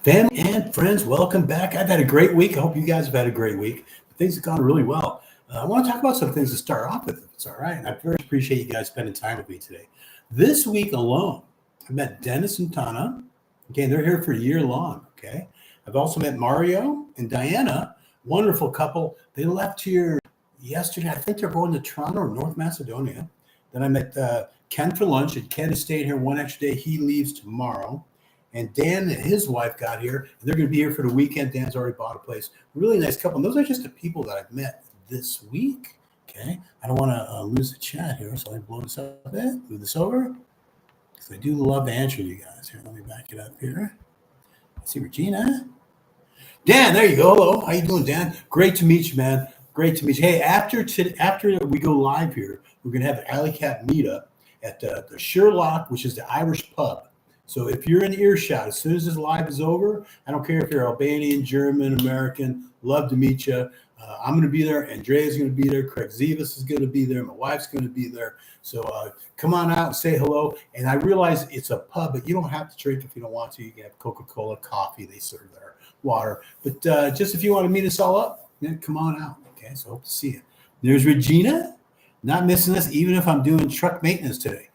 Family and friends, welcome back. I've had a great week. I hope you guys have had a great week. Things have gone really well. I want to talk about some things to start off with, if it's all right. And I very appreciate you guys spending time with me today. This week alone, I met Dennis and Tana. Okay, they're here for a year long. Okay, I've also met Mario and Diana, wonderful couple. They left here yesterday. I think they're going to Toronto or North Macedonia. Then I met Ken for lunch, and Ken has stayed here one extra day. He leaves tomorrow. And Dan and his wife got here, and they're going to be here for the weekend. Dan's already bought a place. Really nice couple. And those are just the people that I've met this week. Okay. I don't want to lose the chat here, so I blow this up a bit, move this over. Because I do love to answer you guys. Here, let me back it up here. I see Regina. Dan, there you go. Hello. How you doing, Dan? Great to meet you, man. Great to meet you. Hey, after we go live here, we're going to have the Alley Cat meetup at the Sherlock, which is the Irish pub. So if you're in earshot, as soon as this live is over, I don't care if you're Albanian, German, American, love to meet you. I'm going to be there. Andrea's going to be there. Craig Zivas is going to be there. My wife's going to be there. So come on out and say hello. And I realize it's a pub, but you don't have to drink if you don't want to. You can have Coca-Cola, coffee. They serve there, water. But just if you want to meet us all up, come on out. Okay, so hope to see you. There's Regina. Not missing us, even if I'm doing truck maintenance today.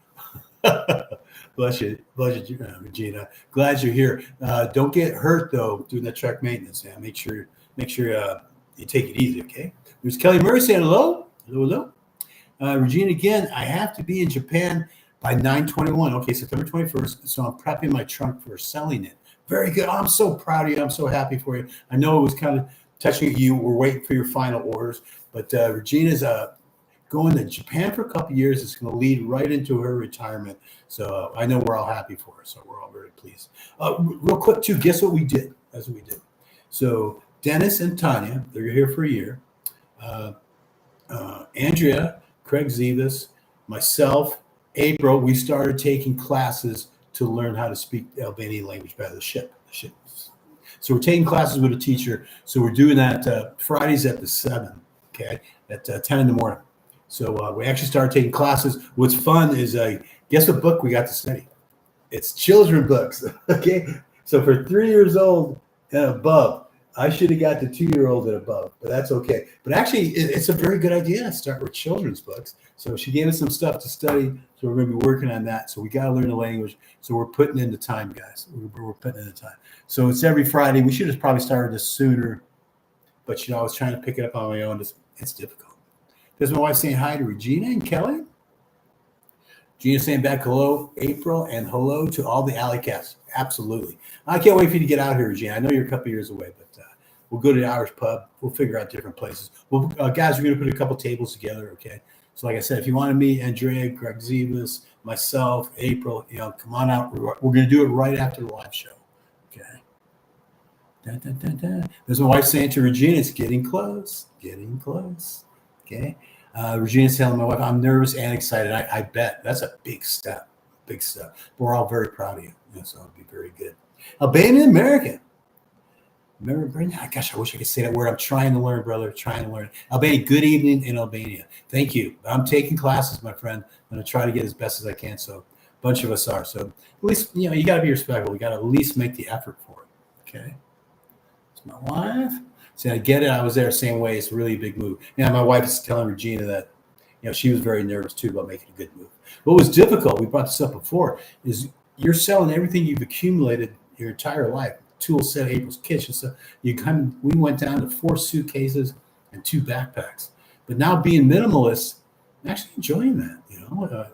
Bless you, Regina. Glad you're here. Don't get hurt though doing the truck maintenance. Yeah, make sure you take it easy. Okay. There's Kelly Murray saying hello. Regina again. I have to be in Japan by 9/21. Okay, September 21st. So I'm prepping my trunk for selling it. Very good. I'm so proud of you. I'm so happy for you. I know it was kind of touching you. We're waiting for your final orders, but Regina's going to Japan for a couple of years. It's going to lead right into her retirement. So I know we're all happy for her. So we're all very pleased. Real quick, too, guess what we did? That's what we did. So Dennis and Tanya, they're here for a year. Andrea, Craig Zivas, myself, April, we started taking classes to learn how to speak the Albanian language by the ship. So we're taking classes with a teacher. So we're doing that Fridays at the 7, okay, at 10 in the morning. So we actually started taking classes. What's fun is, guess what book we got to study? It's children books, okay? So for 3 years old and above, I should have got the 2-year-old and above, but that's okay. But actually, it's a very good idea to start with children's books. So she gave us some stuff to study, so we're going to be working on that. So we got to learn the language. So we're putting in the time, guys. We're putting in the time. So it's every Friday. We should have probably started this sooner, but, I was trying to pick it up on my own. It's difficult. There's my wife saying hi to Regina and Kelly. Gina saying back hello, April, and hello to all the Alley Cats. Absolutely. I can't wait for you to get out here, Regina. I know you're a couple years away, but we'll go to the Irish pub. We'll figure out different places. Well, guys, we're going to put a couple tables together, okay? So like I said, if you want to meet Andrea, Greg Zivas, myself, April, come on out. We're going to do it right after the live show, okay? Dun, dun, dun, dun. There's my wife saying to Regina, it's getting close, okay? Regina's telling my wife, I'm nervous and excited. I bet. That's a big step. We're all very proud of you. So it'll be very good. Albanian American. Remember, Brenda? Gosh, I wish I could say that word. I'm trying to learn, brother. Trying to learn. Albania, good evening in Albania. Thank you. I'm taking classes, my friend. I'm going to try to get as best as I can. So a bunch of us are. So at least, you got to be respectful. We got to at least make the effort for it. Okay. It's my wife. See, I get it. I was there the same way. It's really a big move. My wife is telling Regina that, she was very nervous too about making a good move. What was difficult, we brought this up before, is you're selling everything you've accumulated your entire life. Tool set, April's kitchen. So we went down to 4 suitcases and 2 backpacks. But now being minimalist, I'm actually enjoying that.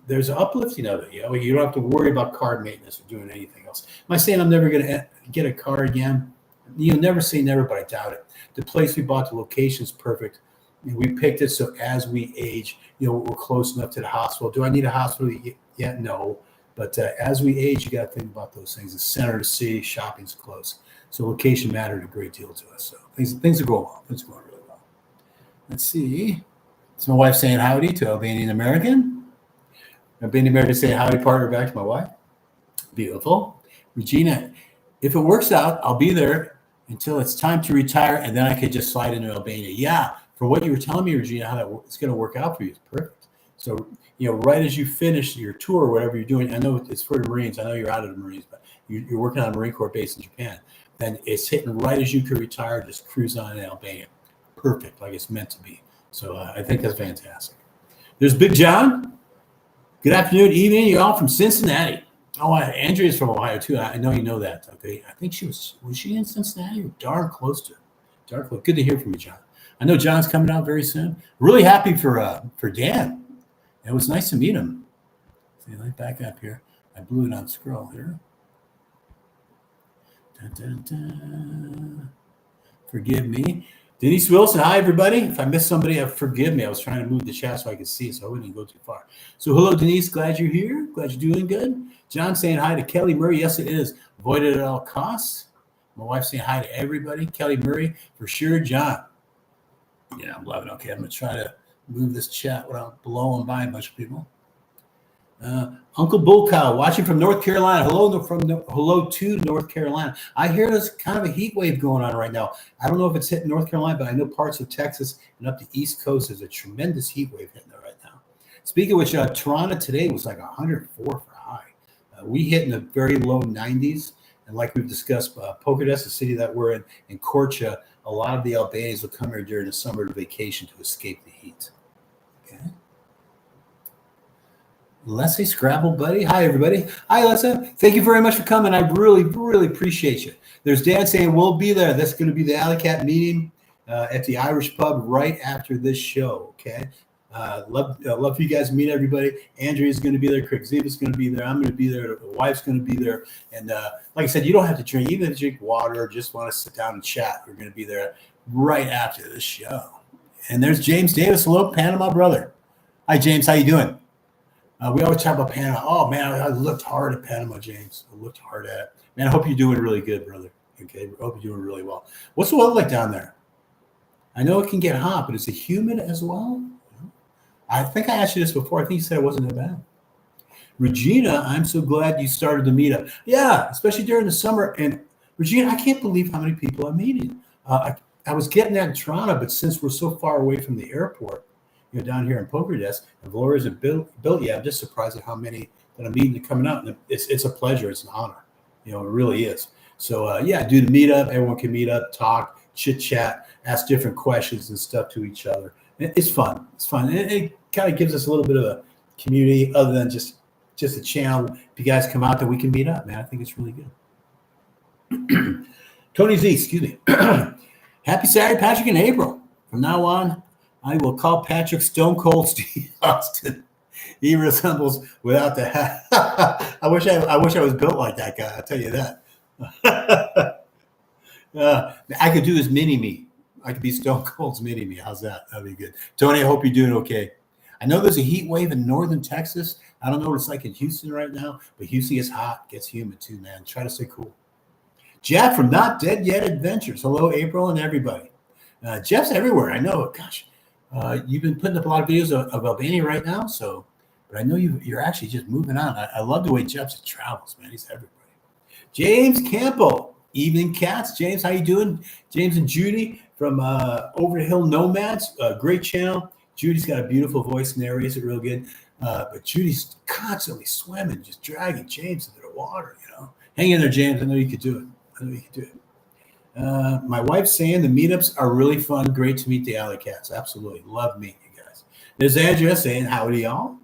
There's an uplifting of it. You don't have to worry about car maintenance or doing anything else. Am I saying I'm never going to get a car again? Never say never, but I doubt it. The place we bought, the location is perfect. We picked it so as we age, we're close enough to the hospital. Do I need a hospital yet? No. But as we age, you got to think about those things. The center of the city, shopping's close. So location mattered a great deal to us. So things are going well. Things are going really well. Let's see. It's my wife saying howdy to Albanian American. Albanian American saying howdy, partner, back to my wife. Beautiful. Regina, if it works out, I'll be there until it's time to retire, and then I could just slide into Albania. Yeah, for what you were telling me, Regina, how it's going to work out for you is perfect. So, right as you finish your tour or whatever you're doing, I know it's for the Marines. I know you're out of the Marines, but you're working on a Marine Corps base in Japan, then it's hitting right as you could retire, just cruise on in Albania. Perfect, like it's meant to be. So I think that's fantastic. There's Big John. Good afternoon, evening, you all from Cincinnati. Oh, Andrea's from Ohio too. I know you know that. Okay, I think was she in Cincinnati or darn close to? Darn close. Good to hear from you, John. I know John's coming out very soon. Really happy for Dan. It was nice to meet him. See, let me back up here. I blew it on scroll here. Dun, dun, dun. Forgive me. Denise Wilson, hi everybody. If I missed somebody, forgive me. I was trying to move the chat so I could see, so I wouldn't go too far. So hello, Denise. Glad you're here. Glad you're doing good. John saying hi to Kelly Murray. Yes, it is. Avoid it at all costs. My wife saying hi to everybody. Kelly Murray, for sure. John. Yeah, I'm loving it. Okay, I'm going to try to move this chat without blowing by a bunch of people. Uncle Bull Cow watching from North Carolina. Hello to North Carolina. I hear there's kind of a heat wave going on right now. I don't know if it's hitting North Carolina, but I know parts of Texas and up the East Coast, there's a tremendous heat wave hitting there right now. Speaking of which, Toronto today was like 104 for high. We hit in the very low 90s. And like we've discussed, Pokerdes, the city that we're in Korcha, a lot of the Albanians will come here during the summer vacation to escape the heat. Okay. Leslie Scrabble, buddy. Hi, everybody. Hi, Lessa. Thank you very much for coming. I really, really appreciate you. There's Dan saying we'll be there. That's going to be the Alley Cat meeting at the Irish Pub right after this show. Okay. Love for you guys to meet everybody. Andrea's going to be there. Craig Ziva's going to be there. I'm going to be there. The wife's going to be there. And like I said, you don't have to drink. Even if you drink water or just want to sit down and chat, we're going to be there right after this show. And there's James Davis. Hello, Panama brother. Hi, James. How you doing? We always talk about Panama. Oh, man, I looked hard at Panama, James. I looked hard at it. Man, I hope you're doing really good, brother. Okay, I hope you're doing really well. What's the weather like down there? I know it can get hot, but is it humid as well? I think I asked you this before. I think you said it wasn't that bad. Regina, I'm so glad you started the meetup. Yeah, especially during the summer. And Regina, I can't believe how many people I'm meeting. I was getting that in Toronto, but since we're so far away from the airport, down here in Pokerdes, and Valoria isn't built yet. I'm just surprised at how many that I'm meeting coming out. And it's a pleasure. It's an honor. It really is. So, do the meetup. Everyone can meet up, talk, chit-chat, ask different questions and stuff to each other. It's fun. It's fun. It kind of gives us a little bit of a community other than just a channel. If you guys come out, then we can meet up, man. I think it's really good. Tony Z, excuse me. Happy Saturday, Patrick and April. From now on, I will call Patrick Stone Cold Steve Austin. He resembles without the hat. I wish I was built like that guy. I'll tell you that. I could do his mini me. I could be Stone Cold's mini me. How's that? That'd be good. Tony, I hope you're doing okay. I know there's a heat wave in northern Texas. I don't know what it's like in Houston right now, but Houston gets hot, gets humid too, man. Try to stay cool. Jeff from Not Dead Yet Adventures. Hello, April and everybody. Jeff's everywhere. I know. Gosh. You've been putting up a lot of videos of Albania right now, but I know you're actually just moving on. I love the way Jeff travels, man. He's everybody. James Campo, Evening Cats. James, how you doing? James and Judy from Over the Hill Nomads, great channel. Judy's got a beautiful voice, narrates it real good. But Judy's constantly swimming, just dragging James into the water. Hang in there, James. I know you could do it. My wife's saying the meetups are really fun. Great to meet the Alley Cats. Absolutely. Love meeting you guys. There's Andrea saying, howdy, y'all.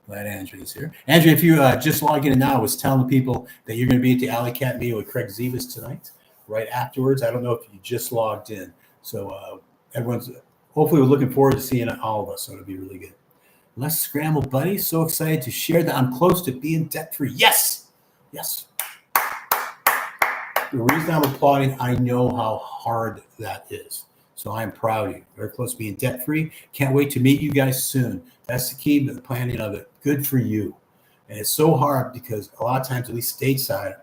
Glad Andrea's here. Andrea, if you just logging in now, I was telling the people that you're going to be at the Alley Cat meeting with Craig Zivas tonight, right afterwards. I don't know if you just logged in. So everyone's hopefully we're looking forward to seeing all of us. So it'll be really good. Let's scramble, buddy. So excited to share that I'm close to being debt-free. Yes. Yes. The reason I'm applauding, I know how hard that is. So I'm proud of you. Very close to being debt-free. Can't wait to meet you guys soon. That's the key to the planning of it. Good for you. And it's so hard because a lot of times, at least stateside,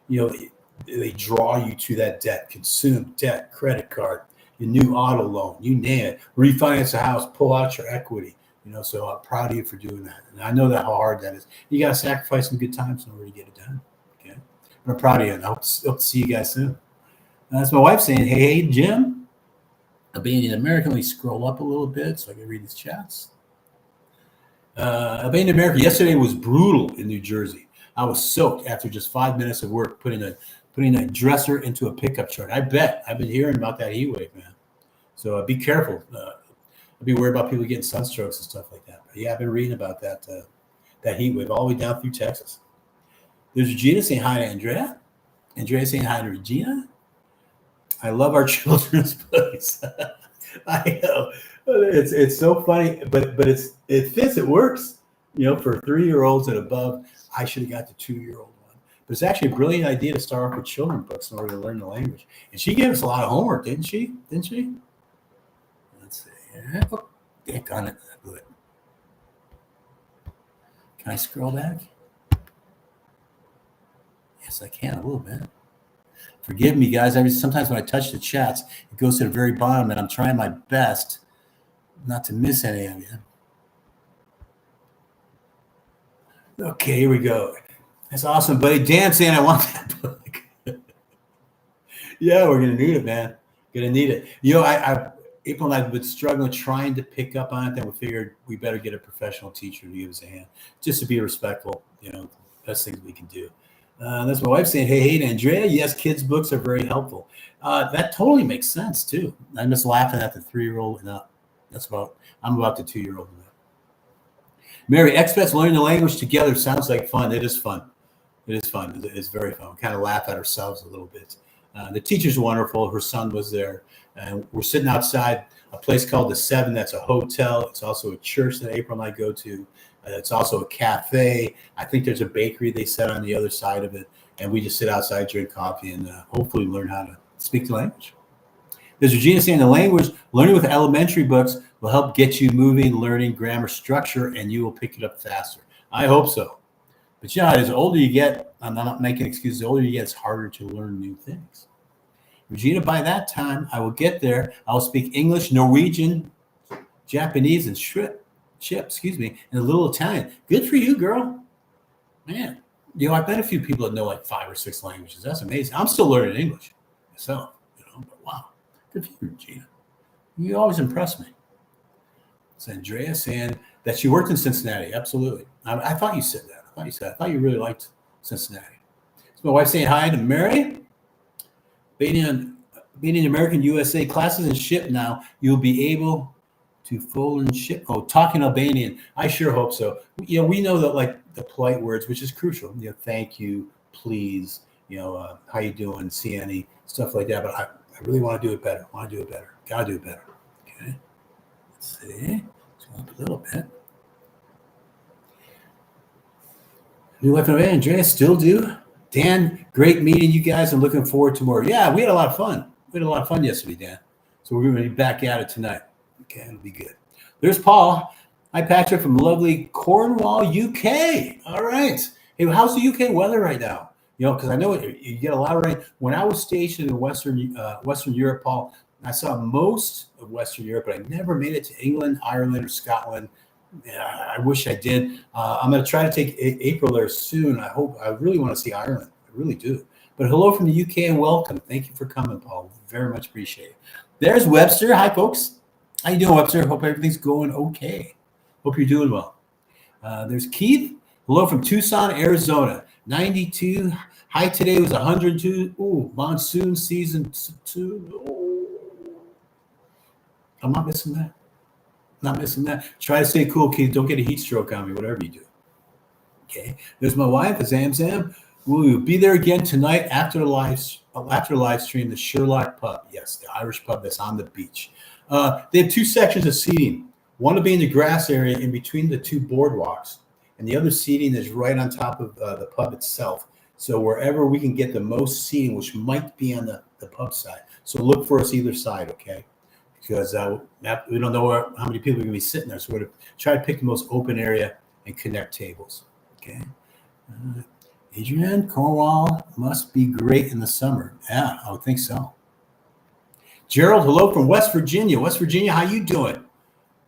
they draw you to that debt, consume debt, credit card, your new auto loan, you name it, refinance a house, pull out your equity. So I'm proud of you for doing that. And I know that how hard that is. You got to sacrifice some good times in order to get it done. Okay. But I'm proud of you. And I hope to see you guys soon. That's my wife saying, hey, Jim. Albanian American, let me scroll up a little bit so I can read these chats. Albanian American, yesterday was brutal in New Jersey. I was soaked after just 5 minutes of work putting a dresser into a pickup truck. I bet. I've been hearing about that heat wave, man. So be careful. I'd be worried about people getting sunstrokes and stuff like that. But yeah, I've been reading about that heat wave all the way down through Texas. There's Regina saying hi to Andrea. Andrea saying hi to Regina. I love our children's books. I know. It's so funny, but it fits. It works. For 3-year-olds and above. I should have got the 2-year-old one. But it's actually a brilliant idea to start off with children's books in order to learn the language. And she gave us a lot of homework, didn't she? Let's see. Oh, on it. Good. Can I scroll back? Yes, I can a little bit. Forgive me, guys. Sometimes when I touch the chats, it goes to the very bottom, and I'm trying my best not to miss any of you. Okay, here we go. That's awesome, buddy. Dan saying I want that book. Yeah, we're gonna need it, man. Gonna need it. April and I have been struggling trying to pick up on it. Then we figured we better get a professional teacher to give us a hand, just to be respectful. Best things we can do. That's my wife saying, hey, Andrea. Yes, kids' books are very helpful. That totally makes sense too. I'm just laughing at the 3-year-old and up. I'm about the 2-year-old. Mary, expats learning the language together sounds like fun. It is fun. It's very fun. We kind of laugh at ourselves a little bit. The teacher's wonderful. Her son was there. And we're sitting outside a place called the Seven. That's a hotel. It's also a church that April and I go to. It's also a cafe. I think there's a bakery they set on the other side of it. And we just sit outside, drink coffee, and hopefully learn how to speak the language. There's Regina saying the language, learning with elementary books will help get you moving, learning grammar structure, and you will pick it up faster. I hope so. But as older you get, I'm not making excuses, the older you get, it's harder to learn new things. Regina, by that time, I will get there. I'll speak English, Norwegian, Japanese, and and a little Italian. Good for you, girl. Man, I bet a few people that know like 5 or 6 languages. That's amazing. I'm still learning English myself, but wow. Good for you, Regina. You always impress me. It's Andrea saying that she worked in Cincinnati. Absolutely. I thought you said that. I thought you really liked Cincinnati. So my wife saying hi to Mary. Being in American USA classes and ship now, you'll be able to fold and ship. Oh, talking Albanian. I sure hope so. We know that like the polite words, which is crucial. Thank you, please. How you doing? See any stuff like that. But I really want to do it better. Gotta do it better. Okay. Let's see. Let's go up a little bit. New Life in Albania. Andrea, still do. Dan, great meeting you guys. I'm looking forward to more. Yeah, we had a lot of fun. Yesterday, Dan. So we're going to be back at it tonight. Okay, it'll be good. There's Paul. Hi, Patrick from lovely Cornwall, UK. All right. Hey, how's the UK weather right now? Because I know you get a lot of rain. When I was stationed in Western Europe, Paul, I saw most of Western Europe, but I never made it to England, Ireland, or Scotland. Yeah, I wish I did. I'm going to try to take April there soon. I really want to see Ireland. I really do. But hello from the UK and welcome. Thank you for coming, Paul. Very much appreciate it. There's Webster. Hi, folks. How you doing, Webster? Hope everything's going okay. Hope you're doing well. There's Keith. Hello from Tucson, Arizona. 92. High today was 102. Ooh, monsoon season 2. Ooh. I'm not missing that. Try to stay cool, Keith. Don't get a heat stroke on me, whatever you do. Okay. There's my wife, Zam. We'll be there again tonight after the live stream, the Sherlock Pub. Yes, the Irish pub that's on the beach. They have 2 sections of seating. One will be in the grass area in between the 2 boardwalks, and the other seating is right on top of the pub itself. So wherever we can get the most seating, which might be on the pub side. So look for us either side, okay? Because we don't know how many people are going to be sitting there. So we're going to try to pick the most open area and connect tables. Okay. Adrian, Cornwall must be great in the summer. Yeah, I would think so. Gerald, hello from West Virginia. How you doing?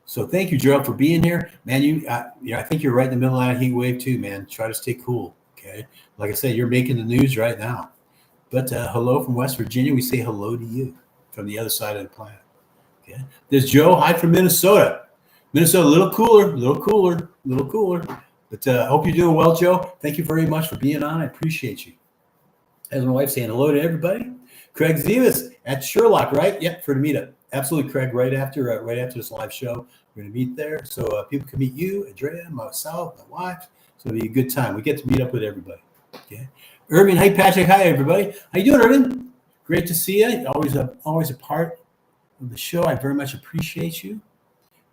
So thank you, Gerald, for being here. Man, I think you're right in the middle of that heat wave too, man. Try to stay cool, okay? Like I said, you're making the news right now. But hello from West Virginia. We say hello to you from the other side of the planet. Okay. There's Joe. Hi from Minnesota. A little cooler. But I hope you're doing well, Joe. Thank you very much for being on. I appreciate you. As my wife saying hello to everybody. Craig Zivas at Sherlock, right? Yep, for the meetup. Absolutely, Craig. Right after this live show, we're going to meet there. So people can meet you, Andrea, myself, my wife. So it'll be a good time. We get to meet up with everybody. Okay. Irvin, hey, Patrick. Hi, everybody. How you doing, Irvin? Great to see you. Always a part of the show. I very much appreciate you.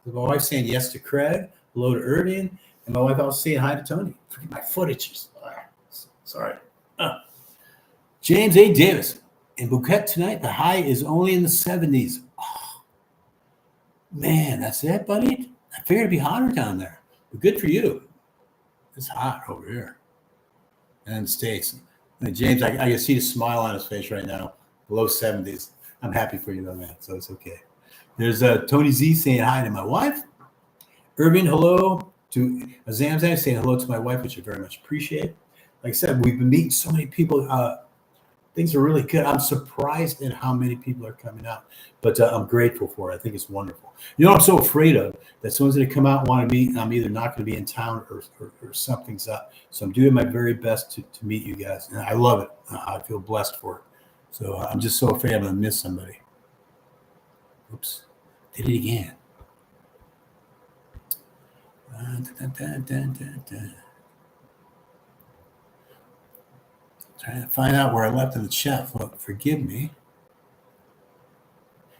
My wife saying yes to Craig. Hello to Irvin. And my wife also saying hi to Tony. Forget my footage. Sorry. James A. Davis. In Bouquet tonight, the high is only in the 70s. Oh, man, that's it, buddy. I figured it'd be hotter down there. But good for you. It's hot over here. And in the States. And James, I can see the smile on his face right now. Below 70s. I'm happy for you, though, man. So it's okay. There's Tony Z saying hi to my wife. Irvin, hello to Zamzam saying hello to my wife, which I very much appreciate. Like I said, we've been meeting so many people. Things are really good. I'm surprised at how many people are coming out, but I'm grateful for it. I think it's wonderful. You know what I'm so afraid of? That someone's going to come out and want to meet, and I'm either not going to be in town or something's up. So I'm doing my very best to meet you guys, and I love it. I feel blessed for it. So I'm just so afraid I'm going to miss somebody. Oops. Did it again. Trying to find out where I left in the chat. Forgive me.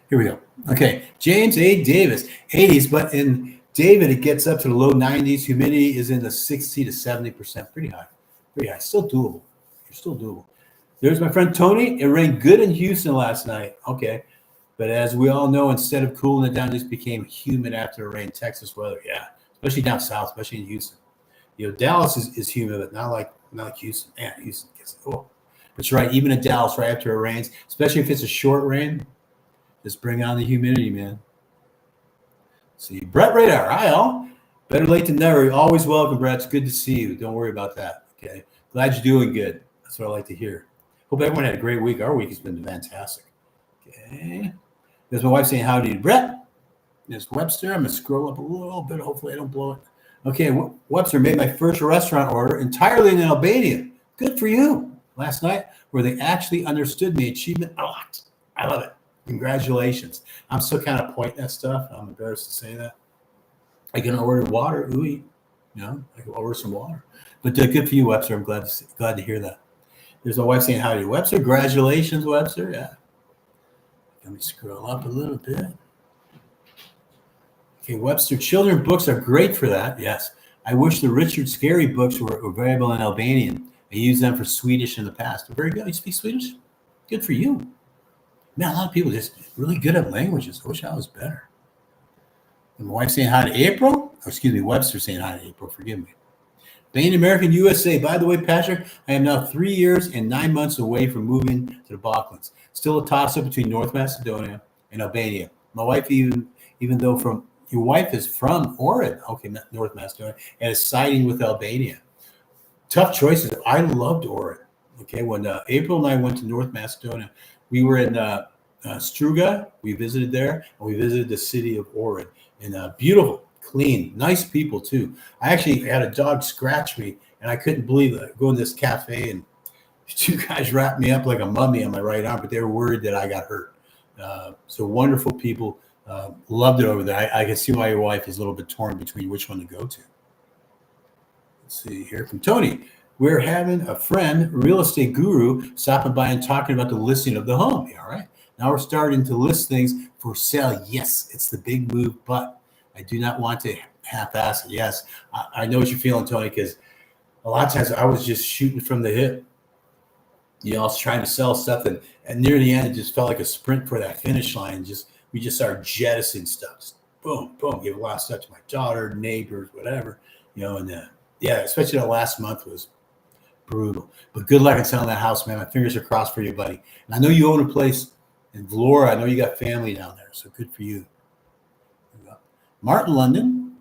Here we go. Okay. James A. Davis, 80s, but in David, it gets up to the low 90s. Humidity is in the 60 to 70%. Pretty high. Pretty high. Still doable. You're still doable. There's my friend Tony. It rained good in Houston last night. Okay. But as we all know, instead of cooling it down, it just became humid after the rain. Texas weather. Yeah. Especially down south, especially in Houston. You know, Dallas is humid, but not like Houston. Man, Houston gets cool. But you're right, even in Dallas, right after it rains, especially if it's a short rain, just bring on the humidity, man. See, Brett Radar, hi all. Better late than never. You're always welcome, Brett. It's good to see you. Don't worry about that. Okay. Glad you're doing good. That's what I like to hear. Hope everyone had a great week. Our week has been fantastic. Okay. There's my wife saying howdy to Brett. There's Webster. I'm going to scroll up a little bit. Hopefully I don't blow it. Okay, Webster made my first restaurant order entirely in Albania. Good for you. Last night, where they actually understood me. Achievement unlocked. I love it. Congratulations. I'm still kind of pointing at stuff. I'm embarrassed to say that. I can order water. Ooh, you know, I can order some water. But good for you, Webster. I'm glad to hear that. There's my wife saying howdy, Webster. Congratulations, Webster. Yeah. Let me scroll up a little bit. Okay, Webster, children books are great for that. Yes. I wish the Richard Scarry books were available in Albanian. I used them for Swedish in the past. Very good. You speak Swedish? Good for you. Man, a lot of people just really good at languages. I wish I was better. And my wife saying hi to April. Oh, excuse me, Webster saying hi to April. Forgive me. Bain American USA. By the way, Patrick, I am now 3 years and 9 months away from moving to the Balkans. Still a toss-up between North Macedonia and Albania. My wife, even though your wife is from Ohrid, okay, North Macedonia, and is siding with Albania. Tough choices. I loved Ohrid. Okay, when April and I went to North Macedonia, we were in Struga. We visited there, and we visited the city of Ohrid. And beautiful, clean, nice people too. I actually had a dog scratch me, and I couldn't believe it. Go in this cafe, and two guys wrapped me up like a mummy on my right arm, but they were worried that I got hurt. So wonderful people. Loved it over there. I can see why your wife is a little bit torn between which one to go to. Let's see here from Tony. We're having a friend, real estate guru, stopping by and talking about the listing of the home. All right. Now we're starting to list things for sale. Yes, it's the big move, but I do not want to half-ass it. Yes, I know what you're feeling, Tony, because a lot of times I was just shooting from the hip. You know, I was trying to sell stuff, and near the end, it just felt like a sprint for that finish line. We just started jettisoning stuff. Just boom, boom. Gave a lot of stuff to my daughter, neighbors, whatever. You know, and yeah, especially the last month was brutal. But good luck in selling that house, man. My fingers are crossed for you, buddy. And I know you own a place in Vlora. I know you got family down there, so good for you. Martin London.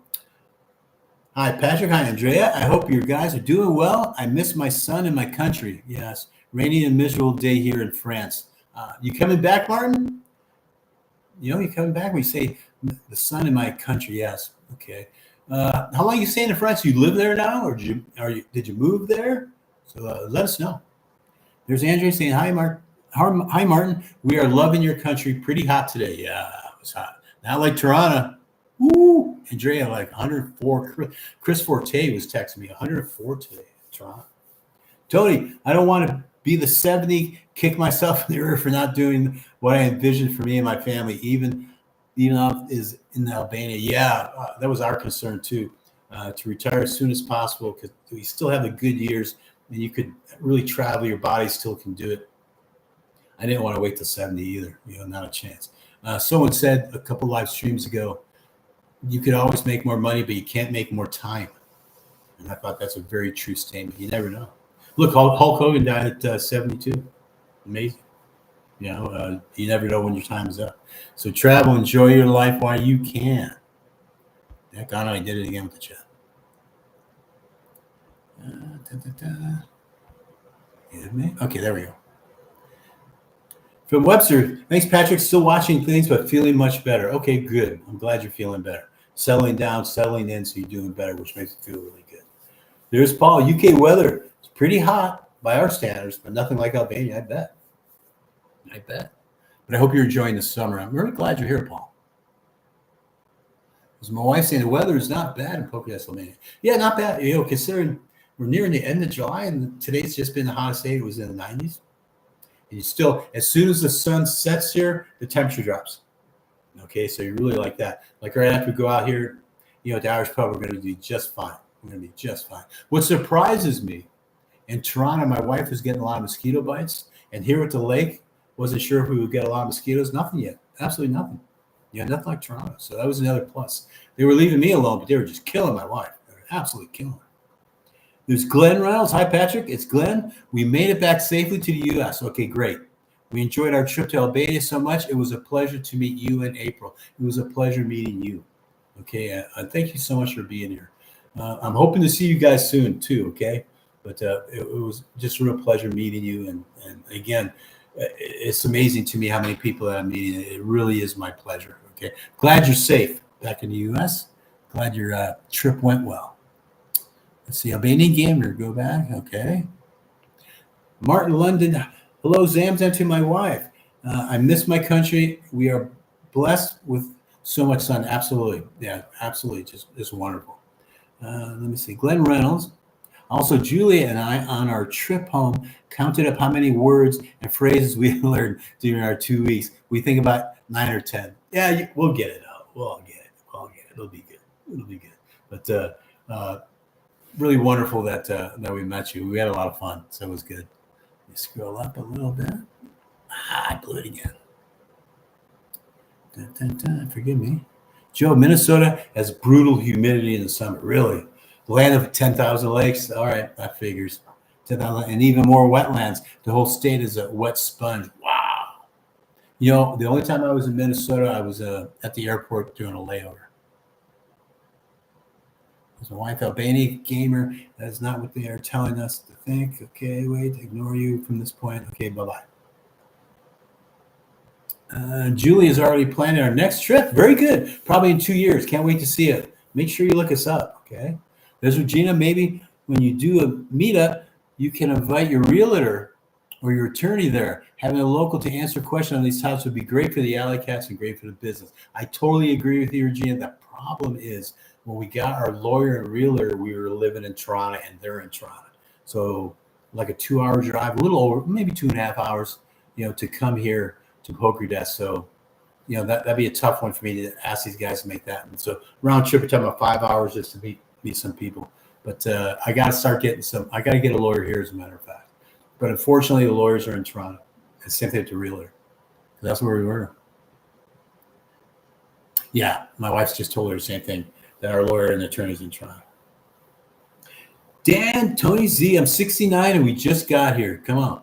Hi, Patrick. Hi, Andrea. I hope you guys are doing well. I miss my son and my country. Yes, rainy and miserable day here in France. You coming back, Martin? You know, you coming back? We say the sun in my country. Yes. Okay. How long are you staying in France? You live there now, or did you move there? So let us know. There's Andrea saying, "Hi, Mark. Hi, Martin. We are loving your country. Pretty hot today. Yeah, it was hot. Not like Toronto. Woo! Andrea, like 104. Chris Forte was texting me 104 today in Toronto. Tony, I don't want to be the 70, kick myself in the ear for not doing what I envisioned for me and my family, even though is in Albania. Yeah, that was our concern too, to retire as soon as possible because we still have the good years and you could really travel. Your body still can do it. I didn't want to wait till 70 either. Not a chance. Someone said a couple live streams ago, you could always make more money, but you can't make more time. And I thought that's a very true statement. You never know. Look, Hulk Hogan died at 72. Amazing. You never know when your time is up. So travel, enjoy your life while you can. Heck, I did it again with the chat. Okay, there we go. From Webster, thanks, Patrick. Still watching things, but feeling much better. Okay, good. I'm glad you're feeling better. Settling down, settling in, so you're doing better, which makes me feel really good. There's Paul. UK weather. It's pretty hot by our standards, but nothing like Albania, I bet. But I hope you're enjoying the summer. I'm really glad you're here, Paul. As my wife saying, the weather is not bad in Poconos, Albania. Yeah, not bad. Considering we're nearing the end of July, and today's just been the hottest day. It was in the 90s. And you still, as soon as the sun sets here, the temperature drops. Okay, so you really like that. Like right after we go out here, at the Irish pub, we're going to be just fine. What surprises me, in Toronto, my wife was getting a lot of mosquito bites. And here at the lake, wasn't sure if we would get a lot of mosquitoes. Nothing yet. Absolutely nothing. Nothing like Toronto. So that was another plus. They were leaving me alone, but they were just killing my wife. They were absolutely killing her. There's Glenn Reynolds. Hi, Patrick. It's Glenn. We made it back safely to the U.S. Okay, great. We enjoyed our trip to Albania so much. It was a pleasure to meet you in April. It was a pleasure meeting you. Okay, thank you so much for being here. I'm hoping to see you guys soon too. Okay, but it was just a real pleasure meeting you. And again, it's amazing to me how many people that I'm meeting. It really is my pleasure. Okay, glad you're safe back in the U.S. Glad your trip went well. Let's see, Albanian gamer, go back. Okay. Martin London, hello, Zamzam to my wife. I miss my country. We are blessed with so much sun. Absolutely. Yeah, absolutely. Just wonderful. Let me see. Glenn Reynolds. Also, Julia and I, on our trip home, counted up how many words and phrases we learned during our 2 weeks. We think about 9 or 10. Yeah, we'll get it out. We'll all get it. It'll be good. But really wonderful that we met you. We had a lot of fun, so it was good. Let me scroll up a little bit. I blew it again. Forgive me. Joe, Minnesota has brutal humidity in the summer. Really? Land of 10,000 lakes. All right, that figures. 10,000, and even more wetlands. The whole state is a wet sponge. Wow. The only time I was in Minnesota, I was at the airport doing a layover. There's my wife, Albania gamer. That is not what they are telling us to think. Okay, wait, ignore you from this point. Okay, bye-bye. Julie is already planning our next trip. Very good. Probably in 2 years. Can't wait to see it. Make sure you look us up, okay? There's Regina. Maybe when you do a meetup, you can invite your realtor or your attorney there. Having a local to answer questions on these topics would be great for the alley cats and great for the business. I totally agree with you, Regina. The problem is when we got our lawyer and realtor, we were living in Toronto and they're in Toronto. So like a 2-hour drive, a little over, maybe 2.5 hours, to come here to Poker Desk. So, that'd be a tough one for me to ask these guys to make that. And so round trip, we're talking about 5 hours just to meet some people. But I got to start getting I got to get a lawyer here, as a matter of fact. But unfortunately, the lawyers are in Toronto. And same thing with the realtor. That's where we were. Yeah, my wife's just told her the same thing, that our lawyer and attorney's in Toronto. Dan, Tony Z, I'm 69 and we just got here. Come on.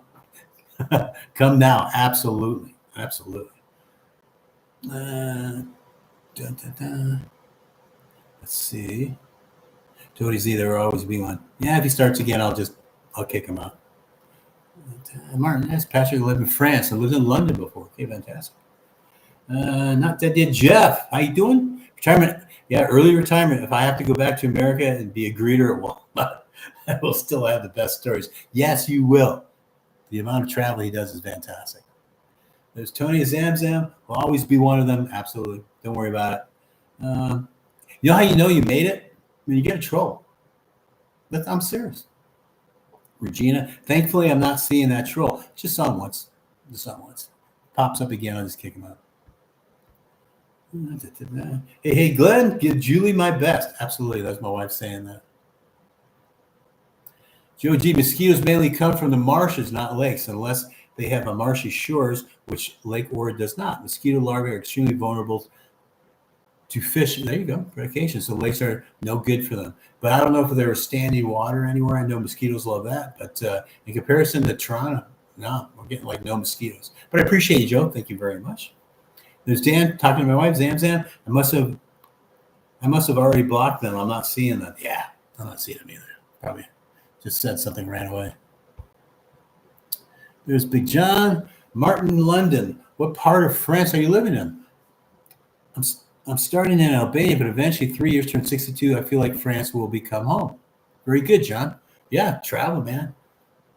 Come now. Absolutely. Let's see. Tony Z, there will always be one. Yeah, if he starts again, I'll kick him out. Martin S. Patrick lived in France and lived in London before. Okay, fantastic. Not that did Jeff. How you doing? Retirement Yeah, early retirement. If I have to go back to America and be a greeter at Walmart, I will still have the best stories. Yes, you will. The amount of travel he does is fantastic. There's Tony Zamzam. Will always be one of them. Absolutely. Don't worry about it. You know how you know you made it? When you get a troll. I'm serious. Regina, thankfully, I'm not seeing that troll. Just saw him once. Pops up again. I'll just kick him out. Hey, Glenn, give Julie my best. Absolutely. That's my wife saying that. Joe G, mosquitoes mainly come from the marshes, not lakes, unless they have a marshy shores, which Lake Ora does not. Mosquito larvae are extremely vulnerable to fish. There you go, vacation. So lakes are no good for them. But I don't know if there was standing water anywhere. I know mosquitoes love that. But in comparison to Toronto, no, we're getting like no mosquitoes. But I appreciate you, Joe. Thank you very much. There's Dan talking to my wife, Zamzam. I must have already blocked them. I'm not seeing them. Yeah, I'm not seeing them either. Probably just said something, ran away. There's Big John. Martin, London. What part of France are you living in? I'm starting in Albania, but eventually 3 years, turn 62, I feel like France will become home. Very good, John. Yeah, travel, man.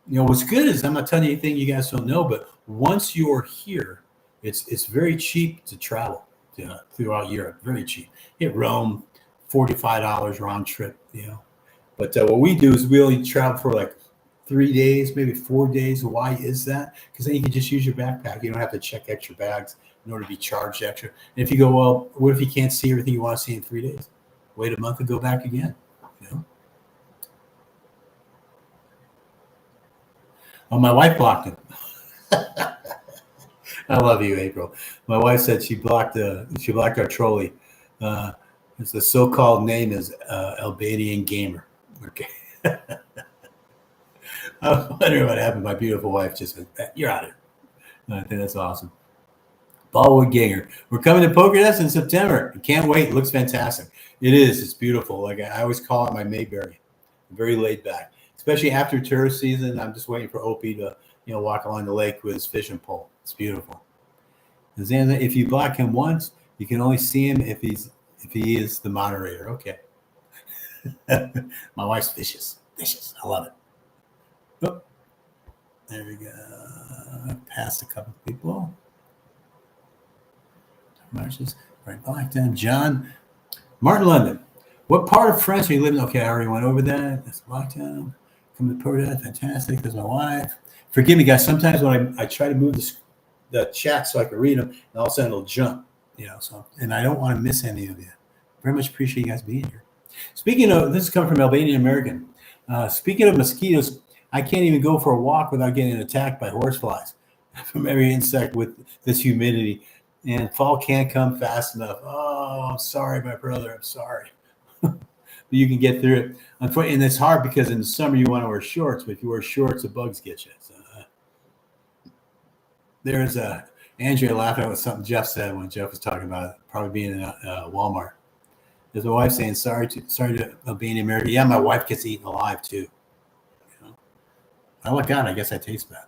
You know, what's good is I'm not telling you anything you guys don't know, but once you're here, it's very cheap to travel throughout Europe. Very cheap. Hit Rome, $45 round trip, you know. But what we do is we only travel for like 3 days, maybe 4 days. Why is that? Because then you can just use your backpack. You don't have to check extra bags in order to be charged extra. And if you go, well, what if you can't see everything you want to see in 3 days? Wait a month and go back again. You know? Oh, my wife blocked him. I love you, April. My wife said she blocked our trolley. It's the so-called name is Albanian gamer. Okay. I wonder what happened. My beautiful wife just said, "You're out of here." I think that's awesome. Ballwood Ganger. We're coming to Poker in September. I can't wait. It looks fantastic. It is. It's beautiful. Like I always call it my Mayberry. Very laid back, especially after tourist season. I'm just waiting for Opie to, walk along the lake with his fishing pole. It's beautiful. And then if you block him once, you can only see him if he is the moderator. Okay. My wife's vicious. I love it. Oh, there we go. I passed a couple of people. Marshes, right back then. John Martin, London. What part of France are you living? Okay, I already went over that. That's lockdown. Come to Porta. Fantastic. There's my wife. Forgive me, guys. Sometimes when I try to move the chat so I can read them, and all of a sudden it'll jump. So and I don't want to miss any of you. Very much appreciate you guys being here. Speaking of, this is coming from Albanian American. Speaking of mosquitoes, I can't even go for a walk without getting attacked by horseflies from every insect with this humidity. And fall can't come fast enough. Oh, I'm sorry, my brother. I'm sorry. But you can get through it. Unfortunately, and it's hard because in the summer you want to wear shorts, but if you wear shorts, the bugs get you. So, there's Andrea laughing at what something Jeff said when Jeff was talking about probably being in Walmart. There's my wife saying sorry to being in America. Yeah, my wife gets eaten alive too. Oh my God, I guess I taste bad.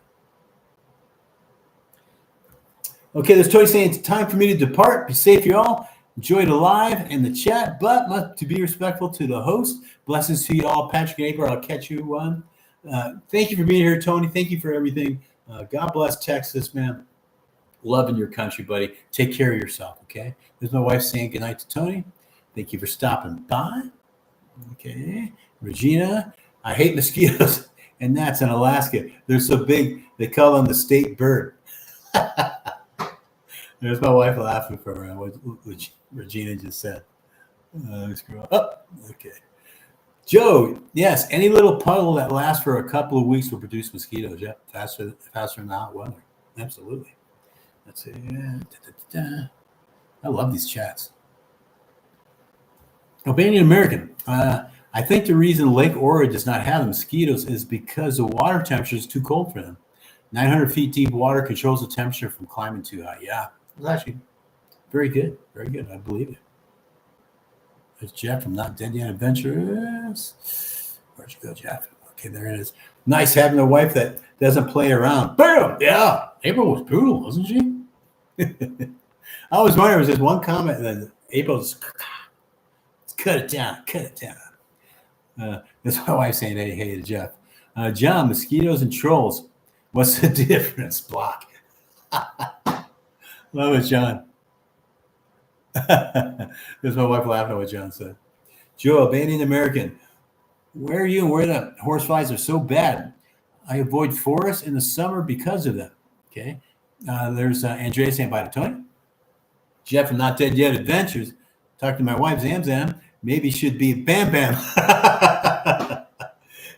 Okay, there's Tony saying it's time for me to depart. Be safe, y'all. Enjoy the live and the chat, but to be respectful to the host. Blessings to you all. Patrick and April, I'll catch you one. Thank you for being here, Tony. Thank you for everything. God bless Texas, man. Loving your country, buddy. Take care of yourself, okay? There's my wife saying goodnight to Tony. Thank you for stopping by. Okay. Regina, I hate mosquitoes, and that's in Alaska. They're so big, they call them the state bird. There's my wife laughing for what Regina just said. Scroll up. Okay. Joe, yes, any little puddle that lasts for a couple of weeks will produce mosquitoes. Yeah, faster than the hot weather. Absolutely. Let's see. I love these chats. Albanian American. I think the reason Lake Ora does not have the mosquitoes is because the water temperature is too cold for them. 900 feet deep water controls the temperature from climbing too high. Yeah, it's actually very good. Very good. I believe it. There's Jeff from Not Dead Yet Adventures. Where'd you go, Jeff? Okay, there it is. Nice having a wife that doesn't play around. Boom! Yeah. April was brutal, wasn't she? I was wondering, was just one comment, and then April just, Cut it down. Cut it down. That's my wife saying, hey to Jeff. John, mosquitoes and trolls. What's the difference? Block. Love it, John. There's my wife laughing at what John said. Joe, Albanian American. Where are you and where the horseflies are so bad? I avoid forests in the summer because of them. Okay. There's Andrea saying bye to Tony. Jeff from Not Dead Yet Adventures. Talk to my wife, Zamzam. Maybe should be Bam Bam.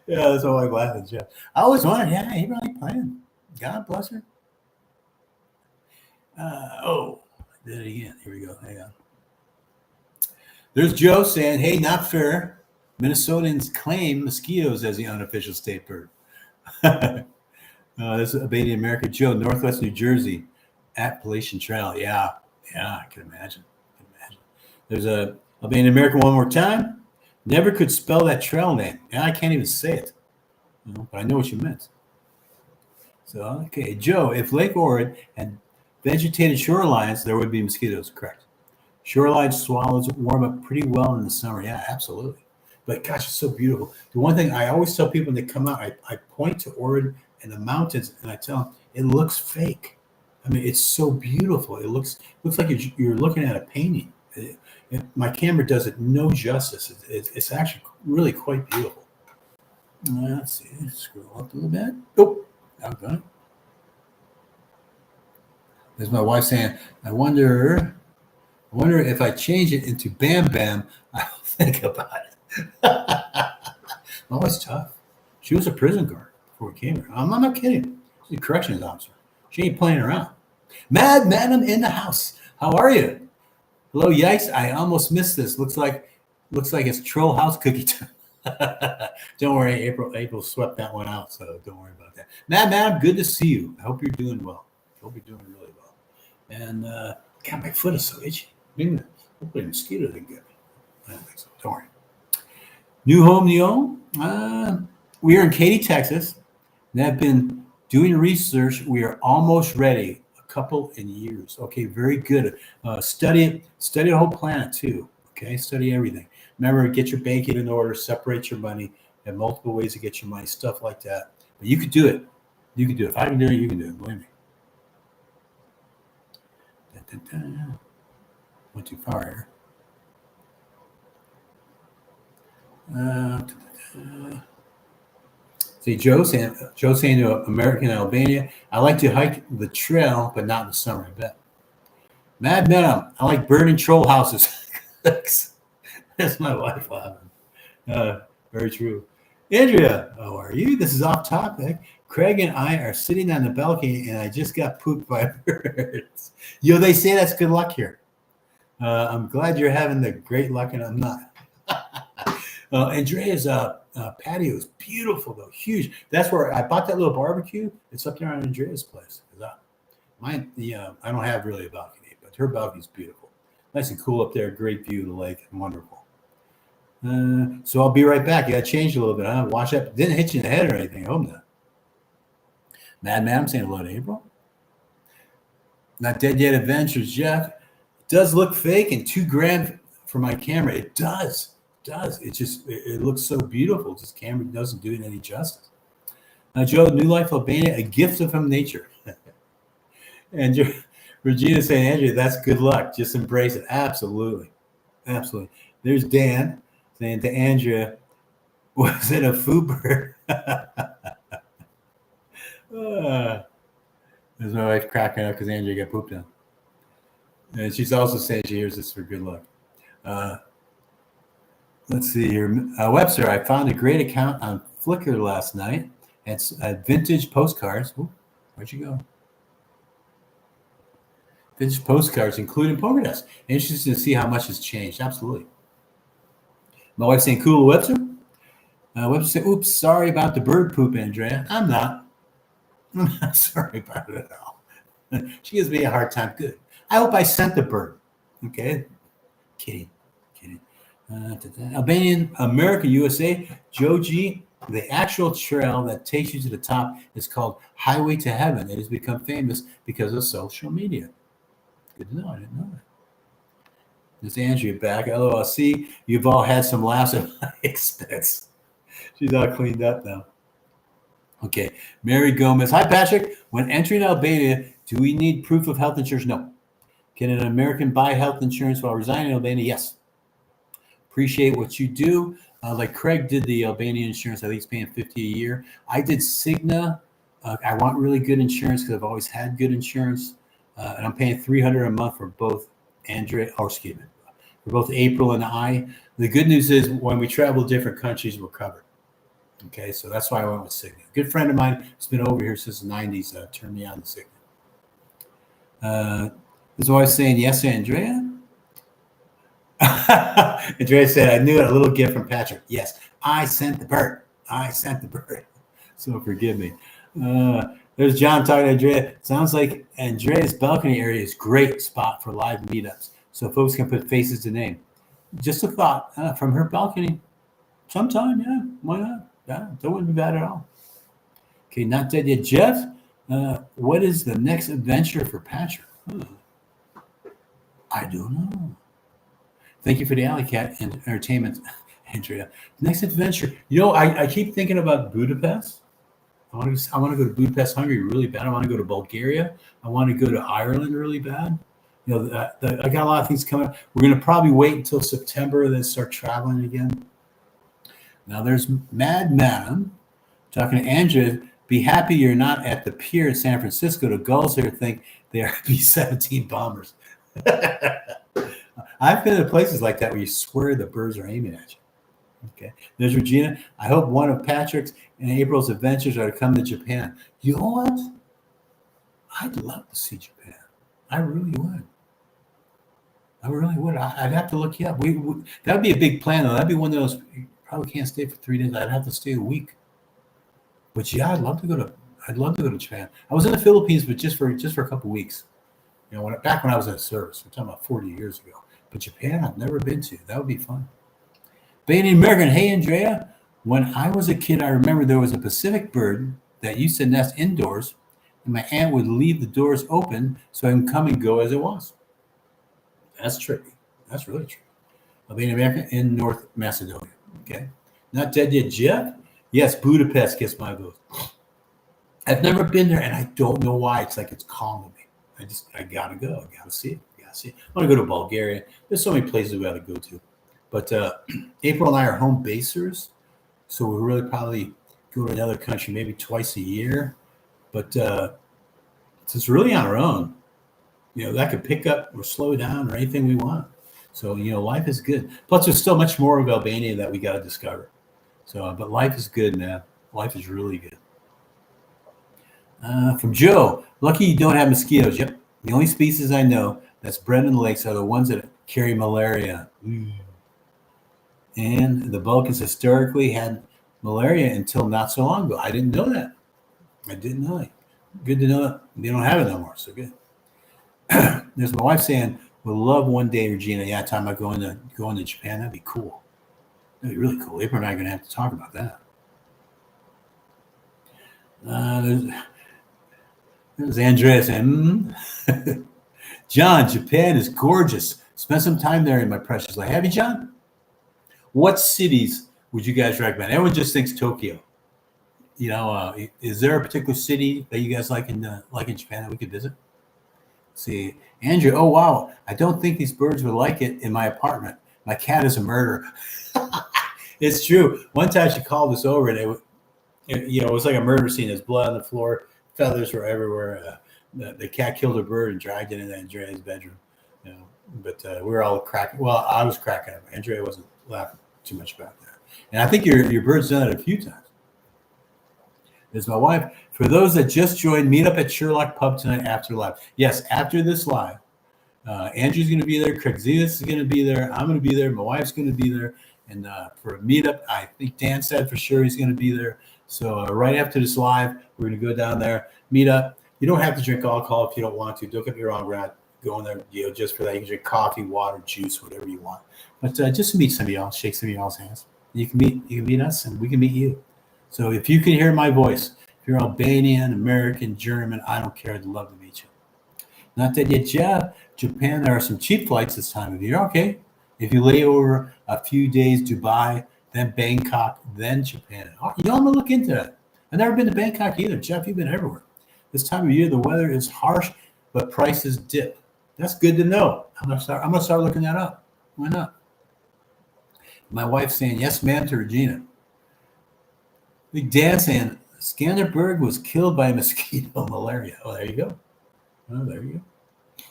Yeah, that's why I'm laughing, Jeff. I always wondered, he really playing. God bless her. I did it again. Here we go. Hang on. There's Joe saying, hey, not fair. Minnesotans claim mosquitoes as the unofficial state bird. This is Albanian American. Joe, Northwest New Jersey, Appalachian Trail. Yeah, I can imagine. There's a Albanian American one more time. Never could spell that trail name. Yeah, I can't even say it. But I know what you meant. So, okay. Joe, if Lake Ord had vegetated shorelines, there would be mosquitoes. Correct. Shoreline swallows warm up pretty well in the summer. Yeah, absolutely. But gosh, it's so beautiful. The one thing I always tell people when they come out, I point to Ord and the mountains, and I tell them it looks fake. I mean, it's so beautiful. It looks like you're looking at a painting. My camera does it no justice. It's actually really quite beautiful. Let's see. Scroll up a little bit. Oh, I'm done. There's my wife saying, I wonder if I change it into Bam Bam, I'll think about it. Oh, it's tough. She was a prison guard before we came here. I'm not kidding. She's a corrections officer. She ain't playing around. Mad Madam in the house. How are you? Hello, yikes! I almost missed this. Looks like it's Troll House cookie time. Don't worry, April swept that one out, so don't worry about that. Madam, good to see you. I hope you're doing well. I hope you're doing really well. And God, my foot is so itchy. Maybe hopefully a mosquito didn't get me. I don't think so. Don't worry. New home, we are in Katy, Texas, and have been doing research. We are almost ready. Couple in years. Okay, very good. Study the whole planet too. Okay, study everything. Remember, get your banking in order, separate your money. Have multiple ways to get your money, stuff like that. But you could do it. You can do it. If I can do it, you can do it. Believe me. Went too far here. See, Joe saying to American Albania, I like to hike the trail, but not in the summer, I bet. Mad Madam, I like burning troll houses. That's my wife laughing. Very true. Andrea, how are you? This is off topic. Craig and I are sitting on the balcony, and I just got pooped by birds. They say that's good luck here. I'm glad you're having the great luck, and I'm not. Andrea's patio is beautiful, though, huge. That's where I bought that little barbecue. It's up there on Andrea's place. I don't have really a balcony, but her balcony's beautiful. Nice and cool up there. Great view of the lake. Wonderful. So I'll be right back. You got to change a little bit. Huh? Wash up. Didn't hit you in the head or anything. I hope not. Mad Madam saying hello to April. Not Dead Yet Adventures, Jeff. It does look fake and $2,000 for my camera. It does. It looks so beautiful. This camera doesn't do it any justice. Joe, New Life Albania, a gift from nature. And Regina saying, Andrea, that's good luck. Just embrace it. Absolutely. There's Dan saying to Andrea, was it a foo bird? There's my wife cracking up because Andrea got pooped on. And she's also saying she hears this for good luck. Let's see here. Webster, I found a great account on Flickr last night. It's vintage postcards. Ooh, where'd you go? Vintage postcards, including polka dots. Interesting to see how much has changed. Absolutely. My wife's saying, cool, Webster. Webster saying, oops, sorry about the bird poop, Andrea. I'm not sorry about it at all. She gives me a hard time. Good. I hope I sent the bird. Okay. Kidding. Albanian, America, USA, Joe G. The actual trail that takes you to the top is called Highway to Heaven. It has become famous because of social media. Good to know. I didn't know Miss Andrea back. LOL. See, you've all had some laughs at my expense. She's all cleaned up now. Okay. Mary Gomez. Hi, Patrick. When entering Albania, do we need proof of health insurance? No. Can an American buy health insurance while residing in Albania? Yes. Appreciate what you do. Like Craig did the Albanian insurance. I think he's paying $50 a year. I did Cigna. I want really good insurance because I've always had good insurance. And I'm paying $300 a month for both for both April and I. The good news is when we travel to different countries, we're covered. Okay, so that's why I went with Cigna. A good friend of mine who's been over here since the 90s turned me on to Cigna. His wife saying, yes, Andrea? Andrea said, I knew it. A little gift from Patrick. Yes, I sent the bird. So forgive me. There's John talking to Andrea. Sounds like Andrea's balcony area is a great spot for live meetups, so folks can put faces to name. Just a thought from her balcony. Sometime, yeah, why not? Yeah, that wouldn't be bad at all. Okay, not dead yet. Jeff, what is the next adventure for Patrick? I don't know. Thank you for the Alley Cat entertainment, Andrea. Next adventure. I keep thinking about Budapest. I want to go to Budapest, Hungary really bad. I want to go to Bulgaria. I want to go to Ireland really bad. I got a lot of things coming. We're going to probably wait until September and then start traveling again. Now there's Mad Madam talking to Andrea. Be happy you're not at the pier in San Francisco. The gulls here think they are B-17 bombers. I've been to places like that where you swear the birds are aiming at you. Okay. There's Regina. I hope one of Patrick's and April's adventures are to come to Japan. You know what? I'd love to see Japan. I really would. I'd have to look you up. That would be a big plan, though. That'd be one of those. You probably can't stay for 3 days. I'd have to stay a week. But yeah, I'd love to go to Japan. I was in the Philippines, but just for a couple of weeks. Back when I was in service. We're talking about 40 years ago. But Japan, I've never been to. That would be fun. Being American, hey Andrea, when I was a kid, I remember there was a Pacific bird that used to nest indoors, and my aunt would leave the doors open so I can come and go as it was. That's tricky. That's really tricky. Being American in North Macedonia. Okay. Not dead yet, Jeff? Yes, Budapest gets my vote. I've never been there, and I don't know why. It's like it's calling me. I gotta go. I gotta see it. I want to go to Bulgaria. There's so many places we got to go to. But April and I are home basers, so we'll really probably go to another country maybe twice a year. But it's really on our own. That could pick up or slow down or anything we want. So, life is good. Plus, there's still much more of Albania that we got to discover. So, but life is good, man. Life is really good. From Joe, lucky you don't have mosquitoes. Yep. The only species I know that's bred in the lakes are the ones that carry malaria. And the Balkans historically had malaria until not so long ago. I didn't know that. Good to know that they don't have it no more. So good. There's my wife saying, "Would love one day, Regina." Yeah, talking about going to Japan. That'd be cool. That'd be really cool. April and I are going to have to talk about that. There's Andrea saying, John, Japan is gorgeous. Spend some time there in my precious life. Have you, John? What cities would you guys recommend? Everyone just thinks Tokyo. Is there a particular city that you guys like in Japan that we could visit? Let's see, Andrew. Oh wow, I don't think these birds would like it in my apartment. My cat is a murderer. It's true. One time she called us over, and it was like a murder scene. There's blood on the floor, feathers were everywhere. The cat killed a bird and dragged it into Andrea's bedroom. But we were all cracking. Well, I was cracking up. Andrea wasn't laughing too much about that. And I think your bird's done it a few times. There's my wife. For those that just joined, meet up at Sherlock Pub tonight after live. Yes, after this live. Andrew's going to be there. Craig Zetas is going to be there. I'm going to be there. My wife's going to be there. And for a meetup, I think Dan said for sure he's going to be there. So right after this live, we're going to go down there, meet up. You don't have to drink alcohol if you don't want to. Don't get me wrong. We're not going there just for that. You can drink coffee, water, juice, whatever you want. But just to meet some of y'all, shake some of y'all's hands. You can meet us, and we can meet you. So if you can hear my voice, if you're Albanian, American, German, I don't care. I'd love to meet you. Not that yet, Jeff. Japan, there are some cheap flights this time of year. Okay. If you lay over a few days, Dubai, then Bangkok, then Japan. Oh, I'm going to look into that. I've never been to Bangkok either. Jeff, you've been everywhere. This time of year, the weather is harsh, but prices dip. That's good to know. I'm gonna start looking that up. Why not? My wife's saying yes, ma'am, to Regina. Big Dan saying Skanderberg was killed by mosquito malaria. Oh, there you go. Oh, there you go.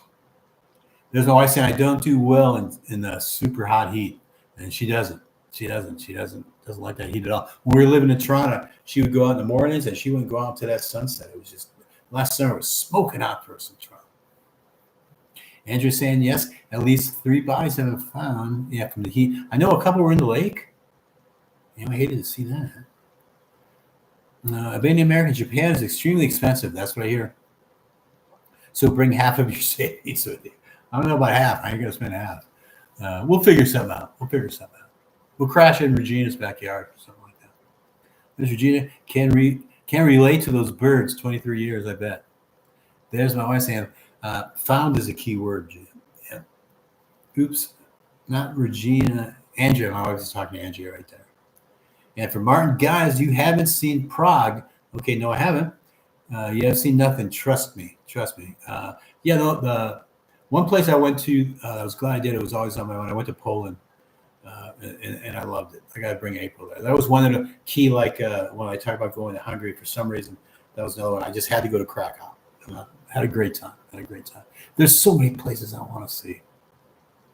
There's my wife saying I don't do well in the super hot heat, and she doesn't. She doesn't like that heat at all. When we were living in Toronto, she would go out in the mornings, and she wouldn't go out to that sunset. It was just last summer it was smoking hot for us in Toronto. Andrew's saying yes, at least 3 bodies have been found. Yeah, from the heat. I know a couple were in the lake. Yeah, I hated to see that. Albania, American, Japan is extremely expensive. That's what I hear. So bring half of your savings with you. I don't know about half. I ain't gonna spend half. We'll figure something out. We'll crash in Regina's backyard or something like that. There's Regina can relate to those birds. 23 years, I bet. There's my wife saying, "Found" is a key word. Yeah. Oops, not Regina. Andrea. My wife is talking to Andrea right there. And for Martin, guys, you haven't seen Prague. Okay, no, I haven't. You haven't seen nothing. Trust me. Yeah, the one place I went to, I was glad I did. It was always on my own. I went to Poland, and I loved it. I got to bring April there. That was one of the key, like when I talk about going to Hungary for some reason. That was another one. I just had to go to Krakow. Had a great time. There's so many places I want to see.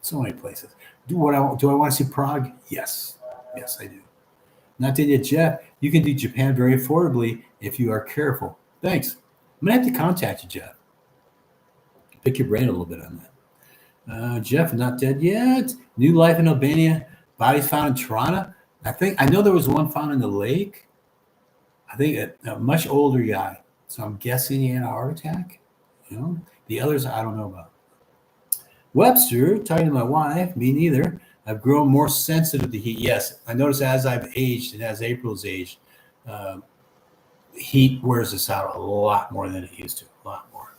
So many places. Do I want to see Prague? Yes, I do. Not to you, Jeff. You can do Japan very affordably if you are careful. Thanks. I'm gonna have to contact you, Jeff. Pick your brain a little bit on that. Jeff, not dead yet. New life in Albania. Bodies found in Toronto. I know there was one found in the lake. I think a much older guy. So I'm guessing he had a heart attack. You know, the others I don't know about. Webster, talking to my wife, me neither. I've grown more sensitive to heat. Yes, I notice as I've aged and as April's aged, heat wears us out a lot more than it used to. A lot more.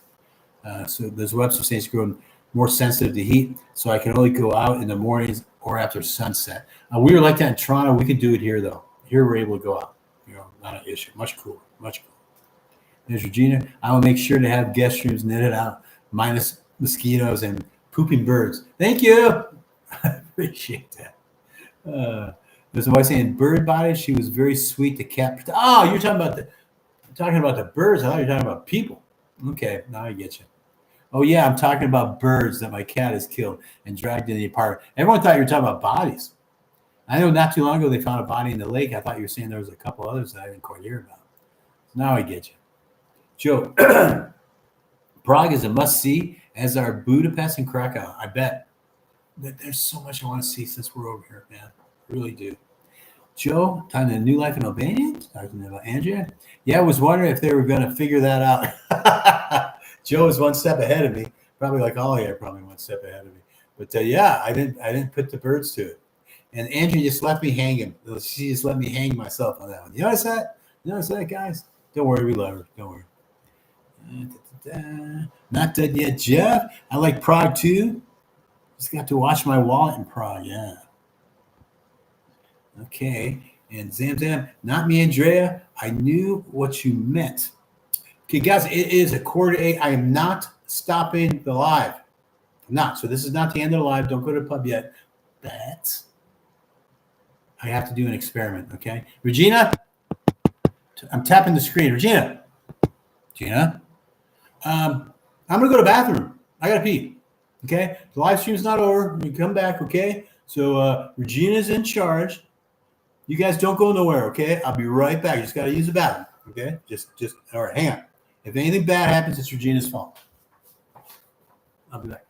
So there's Webster saying he's grown more sensitive to heat, so I can only go out in the mornings or after sunset. We were like that in Toronto. We can do it here though. Here we're able to go out. You know, not an issue. Much cooler. There's Regina. I will make sure to have guest rooms netted out, minus mosquitoes and pooping birds. Thank you. I appreciate that. There's a wife saying bird body. She was very sweet to cat. Oh, you're talking about the birds. I thought you were talking about people. Okay, now I get you. Oh yeah, I'm talking about birds that my cat has killed and dragged in the apartment. Everyone thought you were talking about bodies. I know not too long ago they found a body in the lake. I thought you were saying there was a couple others that I didn't quite hear about. Now I get you. Joe, Prague is a must-see, as are Budapest and Krakow. I bet. But there's so much I want to see since we're over here, man. I really do. Joe, talking to New Life in Albania, talking about Andrea. Yeah, I was wondering if they were going to figure that out. Joe is one step ahead of me. Probably like all here, probably one step ahead of me. But yeah, I didn't put the birds to it. And Andrea just left me hanging. She just let me hang myself on that one. You notice that? Guys? Don't worry, we love her. Don't worry. Not dead yet, Jeff. I like Prague too. Just got to watch my wallet in Prague. Yeah. Okay. And Zam, not me, Andrea. I knew what you meant. Okay, guys, it is 7:45. I am not stopping the live. I'm not. So this is not the end of the live. Don't go to the pub yet. But I have to do an experiment. Okay, Regina. I'm tapping the screen. Regina. I'm gonna go to the bathroom. I gotta pee. Okay, the live stream's not over. You come back. Okay, so Regina's in charge. You guys don't go nowhere. Okay, I'll be right back. You just gotta use the bathroom. Okay, just all right. Hang on. If anything bad happens, it's Regina's fault. I'll be back.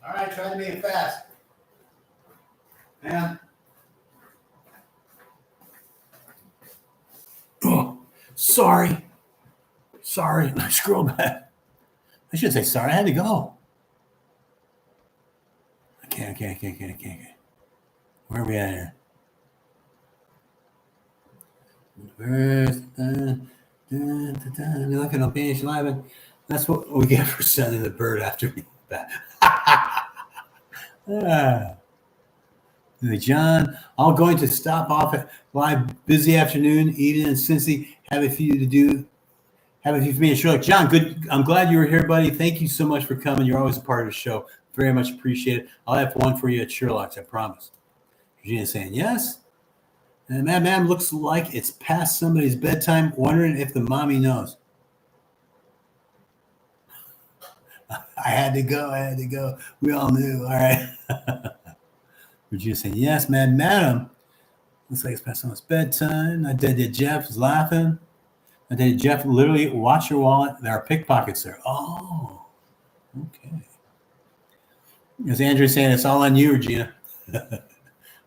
All right, try to make it fast. Man. Oh, sorry. I scrolled back. I should say sorry. I had to go. I can't. Where are we at here? Look at Albanian live. That's what we get for sending the bird after me. John, I'm going to stop off at live. Busy afternoon, evening in Cincy. Have a few for me in Sherlock. John, good. I'm glad you were here, buddy. Thank you so much for coming. You're always a part of the show. Very much appreciate it. I'll have one for you at Sherlock's, I promise. Regina's saying yes. And man looks like it's past somebody's bedtime, wondering if the mommy knows. I had to go. We all knew. All right. Regina saying yes, madam. Looks like it's past someone's bedtime. I did. Jeff is laughing. I did. Jeff, literally, watch your wallet. There are pickpockets there. Oh, okay. As Andrew's saying, it's all on you, Regina.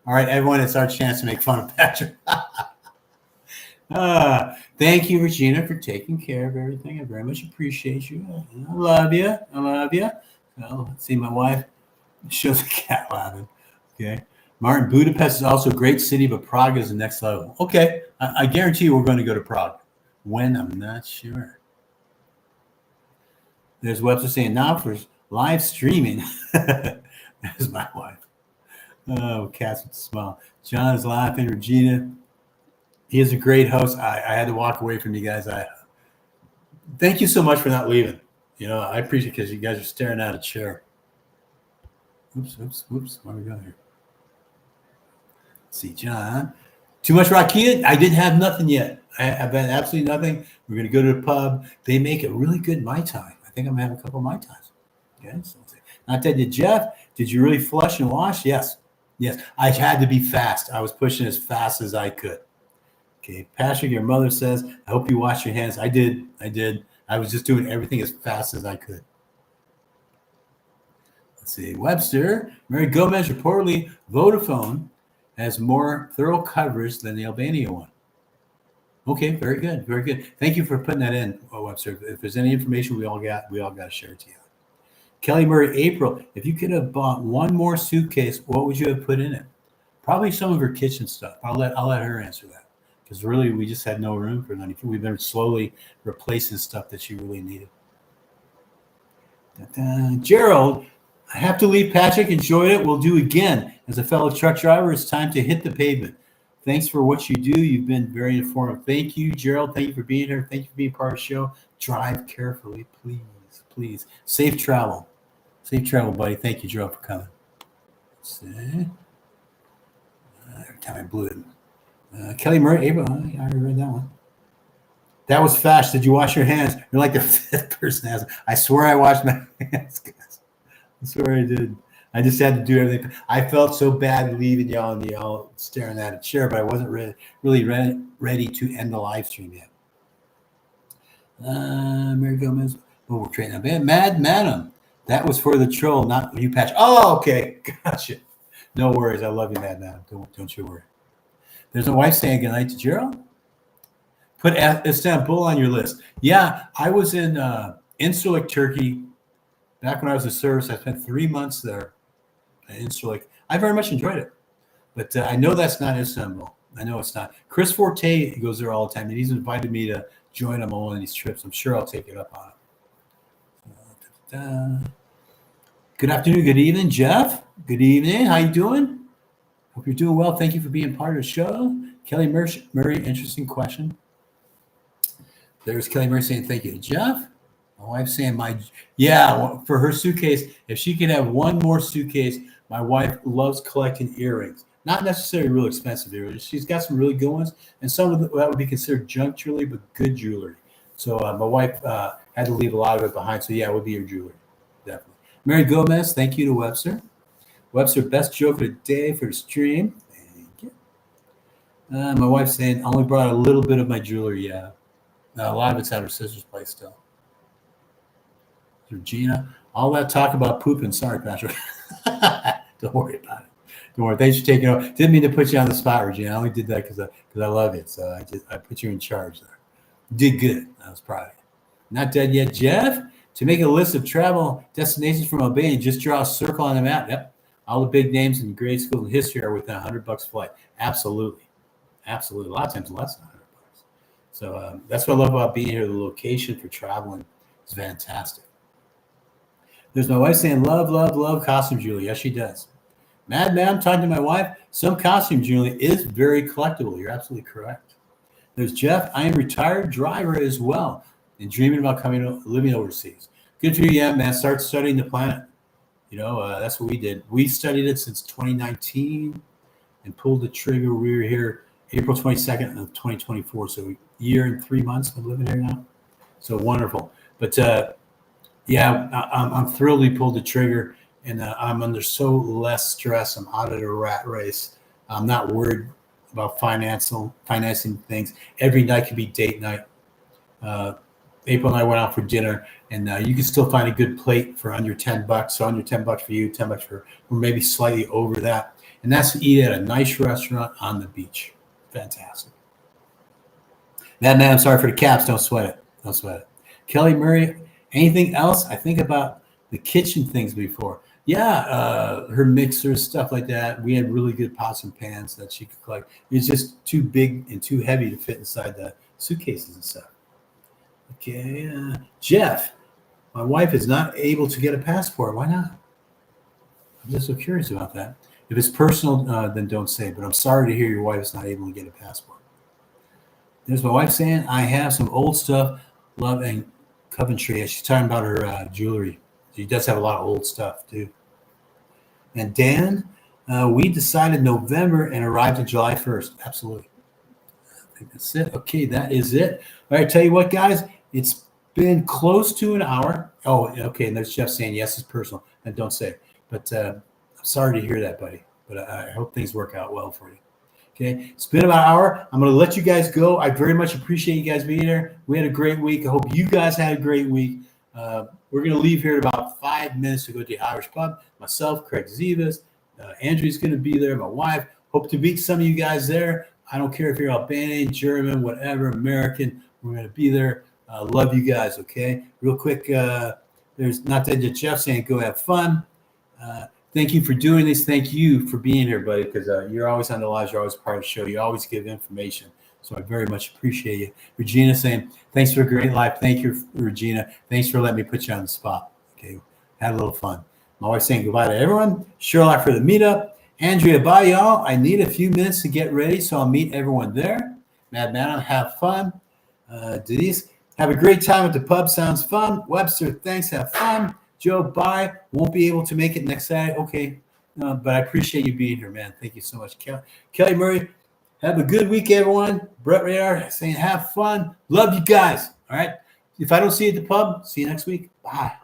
All right, everyone, it's our chance to make fun of Patrick. Thank you, Regina, for taking care of everything. I very much appreciate you. I love you. Well, let's see, my wife shows a cat laughing. Okay. Martin, Budapest is also a great city, but Prague is the next level. Okay. I guarantee you we're going to go to Prague. When? I'm not sure. There's Webster saying, now for live streaming. There's my wife. Oh, cats with a smile. John is laughing. Regina, he is a great host. I had to walk away from you guys. Thank you so much for not leaving. I appreciate it because you guys are staring at a chair. Oops. Where are we going here? Let's see, John. Too much rakia? I didn't have nothing yet. I've had absolutely nothing. We're going to go to the pub. They make a really good Mai Tai. I think I'm going to have a couple of Mai Tais. Okay. So not that did Jeff. Did you really flush and wash? Yes. I had to be fast. I was pushing as fast as I could. Okay. Patrick, your mother says, I hope you wash your hands. I did. I was just doing everything as fast as I could. Let's see. Webster, Mary Gomez reportedly Vodafone has more thorough coverage than the Albania one. Okay, very good. Thank you for putting that in, Webster. If there's any information we all got to share it together. Kelly Murray, April, if you could have bought one more suitcase, what would you have put in it? Probably some of her kitchen stuff. I'll let her answer that because really we just had no room for none. We've been slowly replacing stuff that she really needed. Gerald, I have to leave. Patrick, enjoyed it. We'll do again. As a fellow truck driver, it's time to hit the pavement. Thanks for what you do. You've been very informative. Thank you, Gerald. Thank you for being here. Thank you for being part of the show. Drive carefully, please. Safe travel, buddy. Thank you, Gerald, for coming. Let's see. Every time I blew it. Kelly Murray, April. I already read that one. That was fast. Did you wash your hands? You're like the fifth person has. I swear I washed my hands, guys. I swear I did. I just had to do everything. I felt so bad leaving y'all and y'all staring at a chair, but I wasn't really ready to end the live stream yet. Mary Gomez. Oh, we're trading up. Madam. That was for the troll, not you, Patch. Oh, okay. Gotcha. No worries. I love you, Madam. Don't you worry. There's a wife saying goodnight to Gerald. Put Istanbul on your list. Yeah, I was in Incirlik, Turkey. Back when I was in service, I spent 3 months there in Incirlik. I very much enjoyed it. But I know that's not Istanbul. I know it's not. Chris Forte goes there all the time, and he's invited me to join him on one of these trips. I'm sure I'll take it up on it. Good afternoon, good evening, Jeff. Good evening. How you doing? Hope you're doing well. Thank you for being part of the show. Kelly Murray, interesting question. There's Kelly Murray saying thank you to Jeff. My wife's saying for her suitcase, if she could have one more suitcase, my wife loves collecting earrings. Not necessarily real expensive earrings. She's got some really good ones, and some of that would be considered junk jewelry, but good jewelry. So my wife had to leave a lot of it behind. So it would be your jewelry, definitely. Mary Gomez, thank you to Webster. Webster, best joke of the day for the stream. Thank you. My wife's saying, I only brought a little bit of my jewelry. Yeah. A lot of it's at her sister's place still. Regina, All that talk about pooping. Sorry, Patrick. Don't worry about it. Don't worry. Thanks for taking over. Didn't mean to put you on the spot, Regina. I only did that because I love it. So I put you in charge there. You did good. I was proud of you. Not dead yet, Jeff. To make a list of travel destinations from Albania, just draw a circle on the map. Yep. All the big names in grade school and history are within $100 flight. Absolutely. Absolutely. A lot of times less than $100. So that's what I love about being here. The location for traveling is fantastic. There's my wife saying, love, love, love costume jewelry. Yes, she does. Mad Man, I'm talking to my wife. Some costume jewelry is very collectible. You're absolutely correct. There's Jeff. I am a retired driver as well and dreaming about living overseas. Good for you, yeah, man. Start studying the planet. That's what we did. We studied it since 2019 and pulled the trigger. We were here April 22nd of 2024. So a year and 3 months of living here now. So wonderful. But I'm thrilled we pulled the trigger, and I'm under so less stress. I'm out of the rat race. I'm not worried about financing things. Every night can be date night. April and I went out for dinner, and you can still find a good plate for under $10. So under $10 for you, $10 for, or maybe slightly over that. And that's to eat at a nice restaurant on the beach. Fantastic. Man, I'm sorry for the caps. Don't sweat it. Don't sweat it. Kelly Murray, anything else? I think about the kitchen things before. Yeah, her mixers, stuff like that. We had really good pots and pans that she could collect. It's just too big and too heavy to fit inside the suitcases and stuff. Okay, Jeff, my wife is not able to get a passport. Why not? I'm just so curious about that. If it's personal, then don't say. But I'm sorry to hear your wife is not able to get a passport. There's my wife saying, I have some old stuff. Love and Coventry. She's talking about her jewelry. She does have a lot of old stuff, too. And Dan, we decided November and arrived on July 1st. Absolutely. I think that's it. Okay, that is it. All right, tell you what, guys. It's been close to an hour. Oh, okay. And there's Jeff saying, yes, it's personal. And don't say it. But I'm sorry to hear that, buddy. But I hope things work out well for you. Okay. It's been about an hour. I'm going to let you guys go. I very much appreciate you guys being here. We had a great week. I hope you guys had a great week. We're going to leave here in about 5 minutes to go to the Irish pub. Myself, Craig Zivas, Andrew's going to be there. My wife. Hope to meet some of you guys there. I don't care if you're Albanian, German, whatever, American. We're going to be there. Love you guys, okay? Real quick, there's not that Jeff saying go have fun. Thank you for doing this. Thank you for being here, buddy, because you're always on the lives. You're always part of the show. You always give information. So I very much appreciate you. Regina saying, thanks for a great life. Thank you, Regina. Thanks for letting me put you on the spot. Okay, had a little fun. My wife saying goodbye to everyone. Sherlock for the meetup. Andrea, bye, y'all. I need a few minutes to get ready, so I'll meet everyone there. Mad Man, have fun. Denise, have a great time at the pub. Sounds fun. Webster, thanks. Have fun. Joe, bye. Won't be able to make it next Saturday. Okay, but I appreciate you being here, man. Thank you so much. Kelly Murray, have a good week, everyone. Brett Radar saying have fun. Love you guys. All right. If I don't see you at the pub, see you next week. Bye.